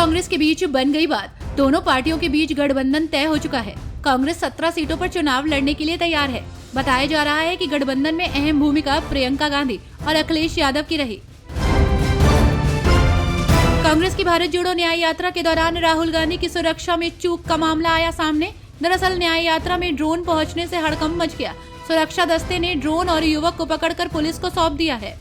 कांग्रेस के बीच बन गई बात। दोनों पार्टियों के बीच गठबंधन तय हो चुका है। कांग्रेस 17 सीटों पर चुनाव लड़ने के लिए तैयार है। बताया जा रहा है कि गठबंधन में अहम भूमिका प्रियंका गांधी और अखिलेश यादव की रही। कांग्रेस की भारत जोड़ो न्याय यात्रा के दौरान राहुल गांधी की सुरक्षा में चूक का मामला आया सामने। दरअसल न्याय यात्रा में ड्रोन पहुंचने से हड़कंप मच गया। सुरक्षा दस्ते ने ड्रोन और युवक को पकड़कर पुलिस को सौंप दिया है।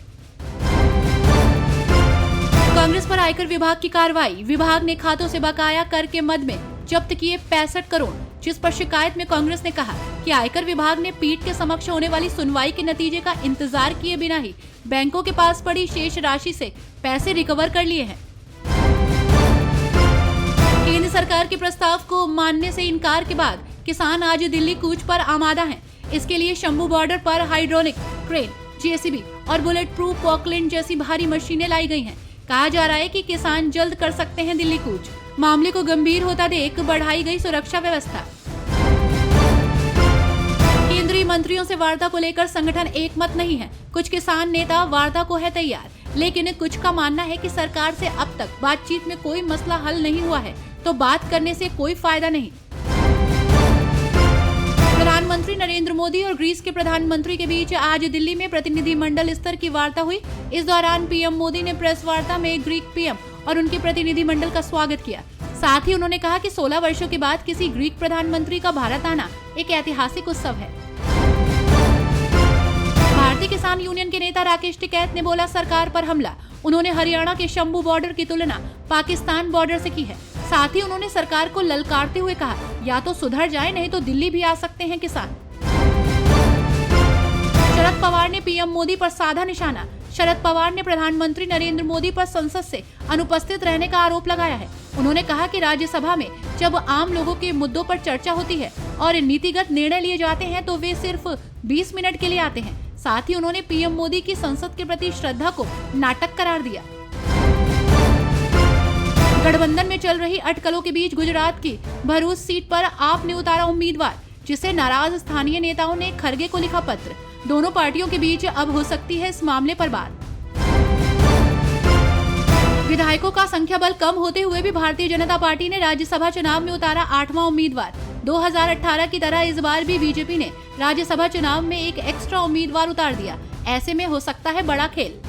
कांग्रेस पर आयकर विभाग की कार्रवाई। विभाग ने खातों से बकाया कर के मद में जब्त किए 65 करोड़, जिस पर शिकायत में कांग्रेस ने कहा कि आयकर विभाग ने पीठ के समक्ष होने वाली सुनवाई के नतीजे का इंतजार किए बिना ही बैंकों के पास पड़ी शेष राशि से पैसे रिकवर कर लिए हैं। केंद्र सरकार के प्रस्ताव को मानने से इनकार के बाद किसान आज दिल्ली कूच पर आमादा हैं। इसके लिए शंभू बॉर्डर पर हाइड्रोलिक क्रेन, जेसीबी और बुलेट प्रूफ पॉकलैंड जैसी भारी मशीनें लाई गई हैं। कहा जा रहा है कि किसान जल्द कर सकते हैं दिल्ली कूच। मामले को गंभीर होता देख बढ़ाई गई सुरक्षा व्यवस्था। केंद्रीय मंत्रियों से वार्ता को लेकर संगठन एकमत नहीं है। कुछ किसान नेता वार्ता को है तैयार, लेकिन कुछ का मानना है कि सरकार से अब तक बातचीत में कोई मसला हल नहीं हुआ है, तो बात करने से कोई फायदा नहीं। प्रधानमंत्री नरेंद्र मोदी और ग्रीस के प्रधानमंत्री के बीच आज दिल्ली में प्रतिनिधिमंडल स्तर की वार्ता हुई। इस दौरान पीएम मोदी ने प्रेस वार्ता में ग्रीक पीएम और उनके प्रतिनिधिमंडल का स्वागत किया। साथ ही उन्होंने कहा कि 16 वर्षों के बाद किसी ग्रीक प्रधानमंत्री का भारत आना एक ऐतिहासिक उत्सव है। भारतीय किसान यूनियन के नेता राकेश टिकैत ने बोला सरकार पर हमला। उन्होंने हरियाणा के शंभू बॉर्डर की तुलना पाकिस्तान बॉर्डर से की है। साथ ही उन्होंने सरकार को ललकारते हुए कहा, या तो सुधर जाए, नहीं तो दिल्ली भी आ सकते हैं किसान। शरद पवार ने पीएम मोदी पर साधा निशाना। शरद पवार ने प्रधानमंत्री नरेंद्र मोदी पर संसद से अनुपस्थित रहने का आरोप लगाया है। उन्होंने कहा कि राज्यसभा में जब आम लोगों के मुद्दों पर चर्चा होती है और नीतिगत निर्णय लिए जाते हैं तो वे सिर्फ 20 मिनट के लिए आते हैं। साथ ही उन्होंने पीएम मोदी की संसद के प्रति श्रद्धा को नाटक करार दिया। गठबंधन में चल रही अटकलों के बीच गुजरात की भरूच सीट पर आप ने उतारा उम्मीदवार, जिससे नाराज स्थानीय नेताओं ने खरगे को लिखा पत्र। दोनों पार्टियों के बीच अब हो सकती है इस मामले पर बात। विधायकों का संख्या बल कम होते हुए भी भारतीय जनता पार्टी ने राज्यसभा चुनाव में उतारा 8वां उम्मीदवार। 2018 की तरह इस बार भी बीजेपी ने राज्यसभा चुनाव में एक एक्स्ट्रा उम्मीदवार उतार दिया। ऐसे में हो सकता है बड़ा खेल।